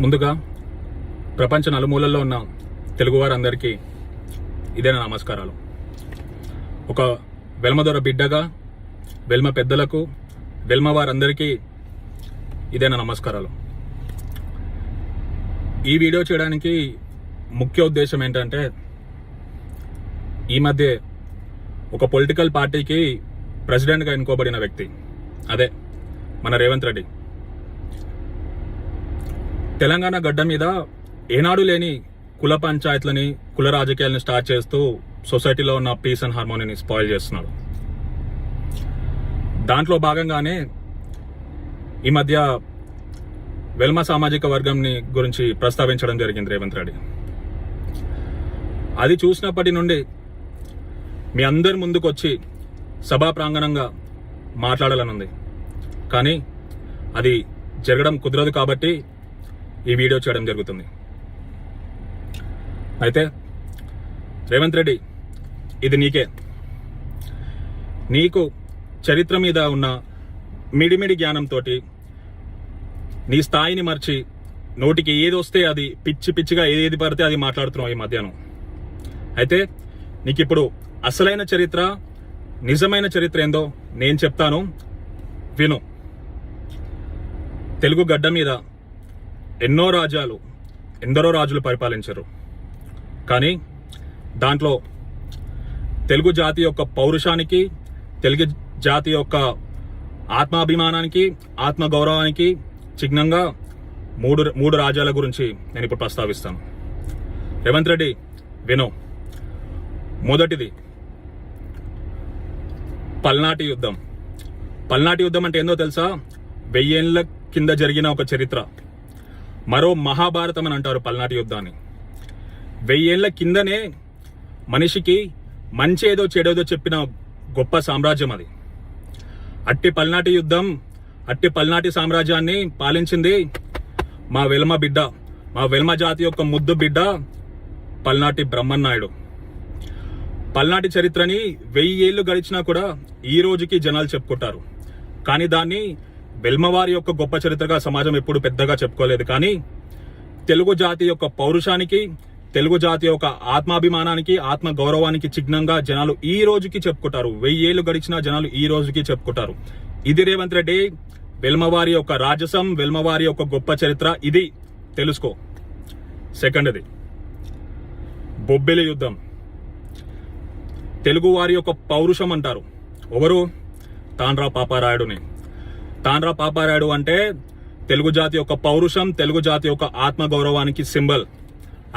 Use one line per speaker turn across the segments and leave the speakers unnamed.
ముందుగా ప్రపంచ నలుమూలల్లో ఉన్న తెలుగువారందరికీ ఇదే నా నమస్కారాలు. ఒక వెల్మదొర బిడ్డగా వెల్మ పెద్దలకు, వెల్మ వారందరికీ ఇదే నా నమస్కారాలు. ఈ వీడియో చేయడానికి ముఖ్య ఉద్దేశం ఏంటంటే, ఈ మధ్య ఒక పొలిటికల్ పార్టీకి ప్రెసిడెంట్గా ఎన్నుకోబడిన వ్యక్తి, అదే మన రేవంత్ రెడ్డి, తెలంగాణ గడ్డ మీద ఏనాడు లేని కుల పంచాయతీలని, కుల రాజకీయాలను స్టార్ట్ చేస్తూ సొసైటీలో ఉన్న పీస్ అండ్ హార్మోనీని స్పాయిల్ చేస్తున్నాడు. దాంట్లో భాగంగానే ఈ మధ్య వెల్మ సామాజిక వర్గంని గురించి ప్రస్తావించడం జరిగింది రేవంత్ రెడ్డి. అది చూసినప్పటి నుండి మీ అందరి ముందుకు వచ్చి సభా ప్రాంగణంగా మాట్లాడాలనుంది, కానీ అది జరగడం కుదరదు కాబట్టి ఈ వీడియో చేయడం జరుగుతుంది. అయితే రేవంత్ రెడ్డి, ఇది నీకు చరిత్ర మీద ఉన్న మిడిమిడి జ్ఞానంతో నీ స్థాయిని మర్చి నోటికి ఏది వస్తే అది పిచ్చి పిచ్చిగా ఏది పడితే అది మాట్లాడుతున్నావు ఈ మధ్యాహ్నం. అయితే నీకు ఇప్పుడు అసలైన చరిత్ర, నిజమైన చరిత్ర ఏందో నేను చెప్తాను, విను. తెలుగు గడ్డ మీద ఎందరో రాజులు పరిపాలించారు, కానీ దాంట్లో తెలుగు జాతి యొక్క పౌరుషానికి, తెలుగు జాతి యొక్క ఆత్మాభిమానానికి, ఆత్మగౌరవానికి చిహ్నంగా మూడు రాజ్యాల గురించి నేను ఇప్పుడు ప్రస్తావిస్తాను. రేవంత్ రెడ్డి, విను. మొదటిది పల్నాటి యుద్ధం. పల్నాటి యుద్ధం అంటే ఏందో తెలుసా? 1000 ఏళ్ల కింద జరిగిన ఒక చరిత్ర. మరో మహాభారతం అని అంటారు పల్నాటి యుద్ధాన్ని. 1000 ఏళ్ల కిందనే మనిషికి మంచి ఏదో చెడేదో చెప్పిన గొప్ప సామ్రాజ్యం అది. అట్టి పల్నాటి యుద్ధం, అట్టి పల్నాటి సామ్రాజ్యాన్ని పాలించింది మా వెల్మ బిడ్డ, మా వెల్మ జాతి యొక్క ముద్దు బిడ్డ పల్నాటి బ్రహ్మన్నాయుడు. పల్నాటి చరిత్రని 1000 ఏళ్లు గడిచినా కూడా ఈ రోజుకి జనాలు చెప్పుకుంటారు, కానీ దాన్ని వెల్మవారి యొక్క గొప్ప చరిత్రగా సమాజం ఎప్పుడు పెద్దగా చెప్పుకోలేదు. కానీ తెలుగు జాతి యొక్క పౌరుషానికి, తెలుగు జాతి యొక్క ఆత్మాభిమానానికి, ఆత్మ గౌరవానికి చిహ్నంగా జనాలు ఈ రోజుకి చెప్పుకుంటారు. 1000 ఏళ్లు గడిచిన జనాలు ఈ రోజుకి చెప్పుకుంటారు. ఇది రేవంత్ రెడ్డి, వెల్మవారి యొక్క రాజసం, వెల్మవారి యొక్క గొప్ప చరిత్ర, ఇది తెలుసుకో. సెకండ్ది బొబ్బిలి యుద్ధం. తెలుగు వారి యొక్క పౌరుషం అంటారు. ఎవరు? తాండ్రా పాపారాయుడుని. తాండ్రా పాపారాయుడు అంటే తెలుగు జాతి యొక్క పౌరుషం, తెలుగు జాతి యొక్క ఆత్మ గౌరవానికి సింబల్.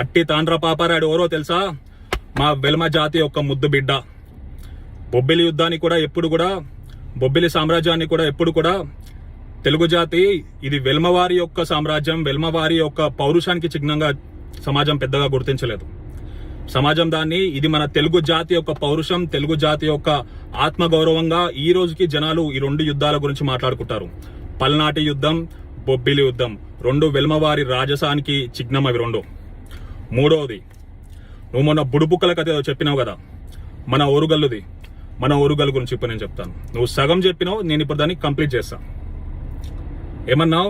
అట్టి తాండ్రా పాపారాయుడు ఎవరో తెలుసా? మా వెల్మ జాతి యొక్క ముద్దు బిడ్డ. బొబ్బిలి యుద్ధాన్ని కూడా ఎప్పుడు కూడా, బొబ్బిలి సామ్రాజ్యాన్ని కూడా ఎప్పుడు కూడా తెలుగు జాతి, ఇది వెల్మవారి యొక్క సామ్రాజ్యం, వెల్మవారి యొక్క పౌరుషానికి చిహ్నంగా సమాజం పెద్దగా గుర్తించలేదు. సమాజం దాన్ని, ఇది మన తెలుగు జాతి యొక్క పౌరుషం, తెలుగు జాతి యొక్క ఆత్మ గౌరవంగా ఈ రోజుకి జనాలు ఈ 2 యుద్ధాల గురించి మాట్లాడుకుంటారు. పల్నాటి యుద్ధం, బొబ్బిలి యుద్ధం, 2 వెల్మవారి రాజసానికి చిహ్నం అవి 2. మూడవది, నువ్వు మొన్న బుడుబుక్కల కథ ఏదో చెప్పినావు కదా, మన ఓరుగల్లుది. మన ఓరుగల్లు గురించి ఇప్పుడు నేను చెప్తాను. నువ్వు సగం చెప్పినావు, నేను ఇప్పుడు దాన్ని కంప్లీట్ చేస్తాను. ఏమన్నావు?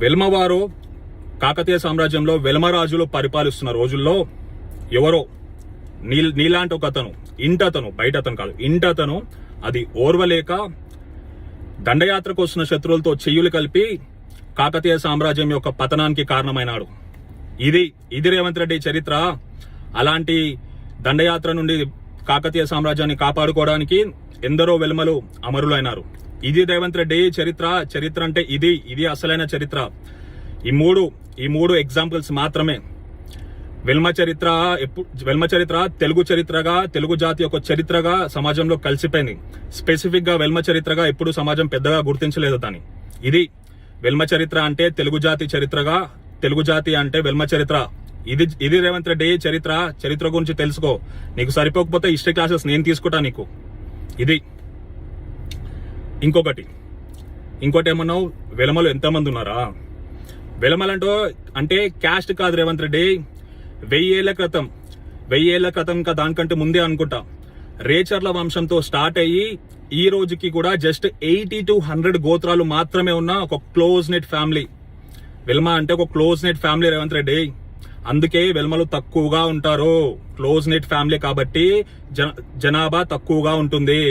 వెల్మవారు కాకతీయ సామ్రాజ్యంలో వెల్మరాజులు పరిపాలిస్తున్న రోజుల్లో ఎవరో నీలాంటి ఒక అతను, ఇంటతను, బయటతను కాదు, ఇంటతను అది ఓర్వలేక దండయాత్రకు వస్తున్న శత్రువులతో చెయ్యులు కలిపి కాకతీయ సామ్రాజ్యం యొక్క పతనానికి కారణమైనాడు. ఇది రేవంత్ రెడ్డి చరిత్ర. అలాంటి దండయాత్ర నుండి కాకతీయ సామ్రాజ్యాన్ని కాపాడుకోవడానికి ఎందరో వెల్మలు అమరులైనారు. ఇది రేవంత్ రెడ్డి చరిత్ర. చరిత్ర అంటే ఇది అసలైన చరిత్ర. ఈ మూడు ఎగ్జాంపుల్స్ మాత్రమే. వెల్మ చరిత్ర తెలుగు చరిత్రగా, తెలుగు జాతి యొక్క చరిత్రగా సమాజంలో కలిసిపోయింది. స్పెసిఫిక్ గా వెల్మ చరిత్రగా ఎప్పుడు సమాజం పెద్దగా గుర్తించలేదు దాన్ని. ఇది వెల్మ చరిత్ర అంటే తెలుగు జాతి చరిత్రగా, తెలుగు జాతి అంటే వెల్మ చరిత్ర. ఇది రేవంత్ రెడ్డి చరిత్ర గురించి తెలుసుకో. నీకు సరిపోకపోతే హిస్టరీ క్లాసెస్ నేను తీసుకుంటా నీకు. ఇది ఇంకోటి ఏమన్నావు? వెలమలు ఎంతమంది ఉన్నారా? వెలమలంటూ అంటే క్యాస్ట్ కాదు రేవంత్ రెడ్డి. 1000 ఏళ్ల క్రితం దానికంటే ముందే అనుకుంటా రేచర్ల వంశంతో స్టార్ట్ అయ్యి ఈ రోజుకి కూడా జస్ట్ 80 to 100 గోత్రాలు మాత్రమే ఉన్న ఒక క్లోజ్ నెట్ ఫ్యామిలీ వెల్మ అంటే ఒక close net family Revanth Reddy. అందుకే వెల్మలు తక్కువగా ఉంటారు. క్లోజ్ నెట్ ఫ్యామిలీ కాబట్టి జనాభా తక్కువగా ఉంటుంది.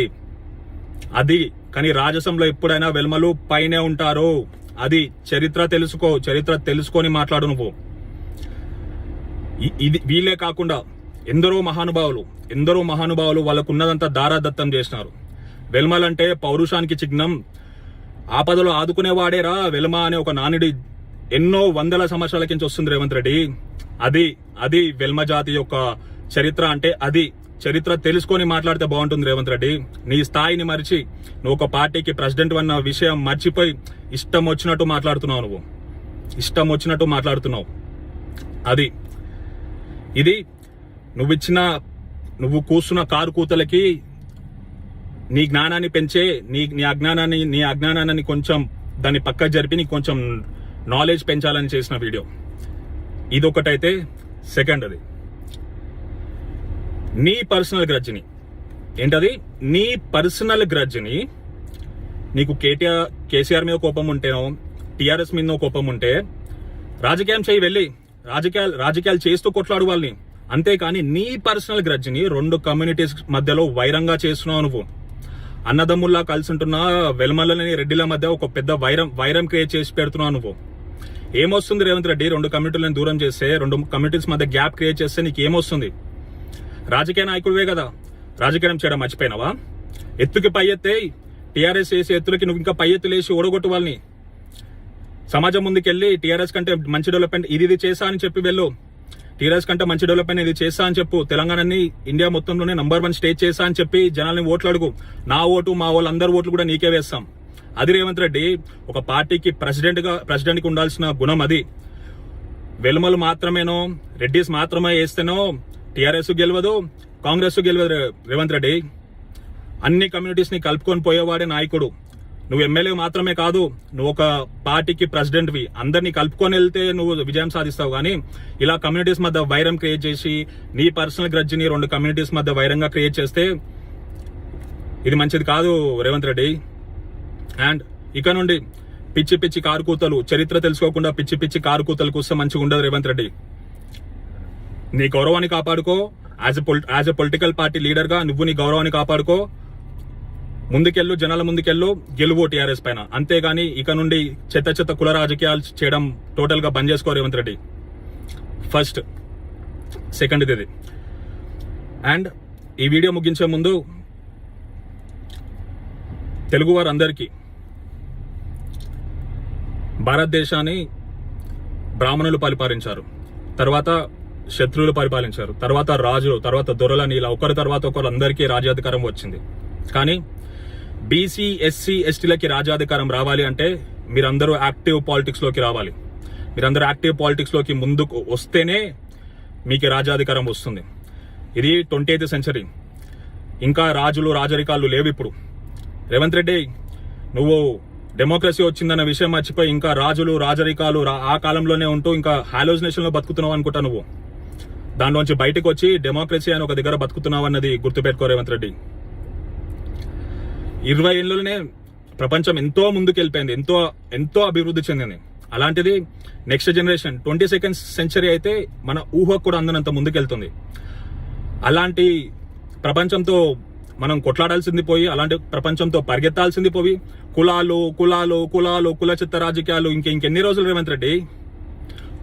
అది కానీ రాజసంలో ఎప్పుడైనా వెల్మలు పైనే ఉంటారు. అది చరిత్ర తెలుసుకో. చరిత్ర తెలుసుకొని మాట్లాడు నువ్వు. ఇది వీళ్ళే కాకుండా ఎందరో మహానుభావులు వాళ్ళకున్నదంతా దారాదత్తం చేసినారు. వెల్మలంటే పౌరుషానికి చిహ్నం. ఆపదలో ఆదుకునేవాడేరా వెల్మ అనే ఒక నానుడి ఎన్నో వందల సంవత్సరాల కించి వస్తుంది రేవంత్ రెడ్డి. అది వెల్మ జాతి యొక్క చరిత్ర అంటే అది. చరిత్ర తెలుసుకొని మాట్లాడితే బాగుంటుంది రేవంత్ రెడ్డి. నీ స్థాయిని మరిచి నువ్వు ఒక పార్టీకి ప్రెసిడెంట్ అన్న విషయం మర్చిపోయి ఇష్టం వచ్చినట్టు మాట్లాడుతున్నావు. అది ఇది నువ్వు కూస్తున్న కారు కూతలకి నీ జ్ఞానాన్ని పెంచే నీ అజ్ఞానాన్ని కొంచెం దాన్ని పక్కకు జరిపి నీకు కొంచెం నాలెడ్జ్ పెంచాలని చేసిన వీడియో ఇదొకటైతే. సెకండ్, అది నీ పర్సనల్ గ్రడ్జిని ఏంటది? నీ పర్సనల్ గ్రడ్జిని నీకు కేసీఆర్ మీద కోపం ఉంటేనో టీఆర్ఎస్ మీద కోపం ఉంటే రాజకీయం చేయి, వెళ్ళి రాజకీయాలు చేస్తూ కొట్లాడు వాళ్ళని. అంతేకాని నీ పర్సనల్ గ్రడ్జిని రెండు కమ్యూనిటీస్ మధ్యలో వైరంగా చేస్తున్నావు నువ్వు. అన్నదమ్ముల్లా కలిసి ఉంటున్న వెల్మలని రెడ్డిల మధ్య ఒక పెద్ద వైరం క్రియేట్ చేసి పెడుతున్నావు నువ్వు. ఏమొస్తుంది రేవంత్ రెడ్డి? రెండు కమ్యూనిటీలను దూరం చేస్తే, రెండు కమ్యూనిటీస్ మధ్య గ్యాప్ క్రియేట్ చేస్తే నీకు ఏమొస్తుంది? రాజకీయ నాయకుడివే కదా, రాజకీయం చేయడం మర్చిపోయినావా? ఎత్తుకి పై ఎత్తే టీఆర్ఎస్ చేసే ఎత్తులకి నువ్వు ఇంకా పై ఎత్తులేసి ఓడగొట్టు వాళ్ళని. సమాజం ముందుకెళ్ళి టీఆర్ఎస్ కంటే మంచి డెవలప్మెంట్ ఇది చేసా అని చెప్పి వెళ్ళు. టీఆర్ఎస్ కంటే మంచి డెవలప్మెంట్ ఇది చేస్తా అని చెప్పు. తెలంగాణని ఇండియా మొత్తంలోనే నంబర్ 1 స్టేట్ చేస్తా అని చెప్పి జనాల్ని ఓట్లు అడుగు. నా ఓటు, మా వాళ్ళందరి ఓట్లు కూడా నీకే వేస్తాం. అది రేవంత్ రెడ్డి. ఒక పార్టీకి ప్రెసిడెంట్కి ఉండాల్సిన గుణం అది. వెలుమలు మాత్రమేనో రెడ్డిస్ మాత్రమే వేస్తేనో టీఆర్ఎస్ గెలవదు, కాంగ్రెస్ గెలవదు రేవంత్ రెడ్డి. అన్ని కమ్యూనిటీస్ ని కలుపుకొని పోయేవాడే నాయకుడు. నువ్వు ఎమ్మెల్యే మాత్రమే కాదు, నువ్వు ఒక పార్టీకి ప్రెసిడెంట్వి. అందరినీ కలుపుకొని వెళ్తే నువ్వు విజయం సాధిస్తావు. కానీ ఇలా కమ్యూనిటీస్ మధ్య వైరం క్రియేట్ చేసి నీ పర్సనల్ గ్రడ్జిని రెండు కమ్యూనిటీస్ మధ్య వైరంగా క్రియేట్ చేస్తే ఇది మంచిది కాదు రేవంత్ రెడ్డి. అండ్ ఇక నుండి పిచ్చి కారు కూతలు, చరిత్ర తెలుసుకోకుండా పిచ్చి కారు కూతలు కూస్తే మంచిగా ఉండదు రేవంత్ రెడ్డి. నీ గౌరవాన్ని కాపాడుకో. As a political party leader గా నువ్వు నీ గౌరవాన్ని కాపాడుకో. ముందుకెళ్ళు, జనాల ముందుకెళ్ళు, గెలువు టీఆర్ఎస్ పైన. అంతేగాని ఇక నుండి చెత్త కుల రాజకీయాలు చేయడం టోటల్ గా బంద్ చేసుకో రేవంత్ రెడ్డి. ఫస్ట్. సెకండ్ ఇది. అండ్ ఈ వీడియో ముగించే ముందు తెలుగు వారందరికీ భారతదేశాన్ని బ్రాహ్మణులు పరిపాలించారు, తర్వాత శత్రువులు పరిపాలించారు, తర్వాత రాజులు, తర్వాత దొరలని, ఇలా ఒకరి తర్వాత ఒకరు అందరికీ రాజ్యాధికారం వచ్చింది. కానీ బీసీ, ఎస్సీ, ఎస్టీలకి రాజ్యాధికారం రావాలి అంటే మీరందరూ యాక్టివ్ పాలిటిక్స్ లోకి రావాలి. మీరందరూ యాక్టివ్ పాలిటిక్స్ లోకి ముందుకు వస్తేనే మీకు రాజ్యాధికారం వస్తుంది. ఇది 20th సెంచరీ. ఇంకా రాజులు, రాజరికాలు లేవు ఇప్పుడు. రేవంత్ రెడ్డి, నువ్వు డెమోక్రసీ వచ్చిందన్న విషయం మర్చిపోయి ఇంకా రాజులు, రాజరికాలు ఆ కాలంలోనే ఉంటూ ఇంకా హాలోజినేషన్ లో బతుకుతున్నావు అనుకుంటా. నువ్వు దానిలోంచి బయటకు వచ్చి డెమోక్రసీ అని ఒక దగ్గర బతుకుతున్నావు అన్నది గుర్తుపెట్టుకో రేవంత్ రెడ్డి. 20 ఏళ్లలోనే ప్రపంచం ఎంతో ముందుకు వెళ్ళిపోయింది, ఎంతో అభివృద్ధి చెందింది. అలాంటిది నెక్స్ట్ జనరేషన్ 22nd సెంచరీ అయితే మన ఊహకు కూడా అందనంత ముందుకెళ్తుంది. అలాంటి ప్రపంచంతో మనం కొట్లాడాల్సింది పోయి, అలాంటి ప్రపంచంతో పరిగెత్తాల్సింది పోయి కులాలు కులాలు కులాలు కుల చిత్త రాజకీయాలు ఇంకెన్ని రోజులు రేవంత్ రెడ్డి?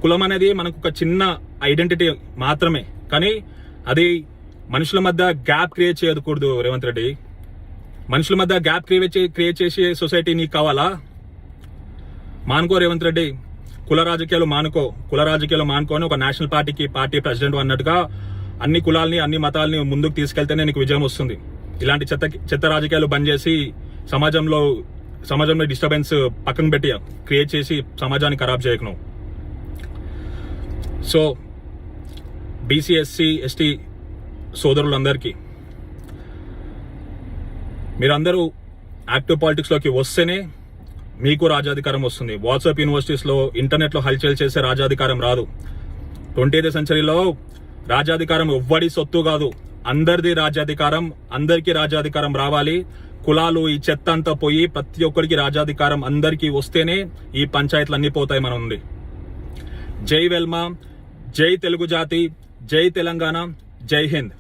కులం అనేది మనకు ఒక చిన్న ఐడెంటిటీ మాత్రమే, కానీ అది మనుషుల మధ్య గ్యాప్ క్రియేట్ చేయకూడదు రేవంత్ రెడ్డి. మనుషుల మధ్య గ్యాప్ క్రియేట్ చేసే సొసైటీ నీకు కావాలా? మానుకో రేవంత్ రెడ్డి. కుల రాజకీయాలు మానుకొని ఒక నేషనల్ పార్టీ ప్రెసిడెంట్ అన్నట్టుగా అన్ని కులాల్ని, అన్ని మతాలని ముందుకు తీసుకెళ్తేనే నీకు విజయం వస్తుంది. ఇలాంటి చెత్త రాజకీయాలు బంద్ చేసి సమాజంలో డిస్టర్బెన్స్ పక్కన పెట్టి క్రియేట్ చేసి సమాజాన్ని ఖరాబ్ చేయకు. సో బీసీ, ఎస్సీ, ఎస్టీ సోదరులందరికీ మీరందరూ యాక్టివ్ పాలిటిక్స్ లోకి వస్తేనే మీకు రాజ్యాధికారం వస్తుంది. వాట్సాప్ యూనివర్సిటీస్ లో, ఇంటర్నెట్ లో హల్చల్ చేసే రాజ్యాధికారం రాదు. 20th సెంచరీలో రాజ్యాధికారం ఎవ్వడి సొత్తు కాదు, అందరిది రాజ్యాధికారం. అందరికీ రాజ్యాధికారం రావాలి. కులాలు, ఈ చెత్త అంతా పోయి ప్రతి ఒక్కరికి రాజ్యాధికారం అందరికీ వస్తేనే ఈ పంచాయతీలు అన్ని పోతాయి. మనం ఉంది. జై వెల్మా, జై తెలుగు జాతి, జై తెలంగాణ, జై హింద్.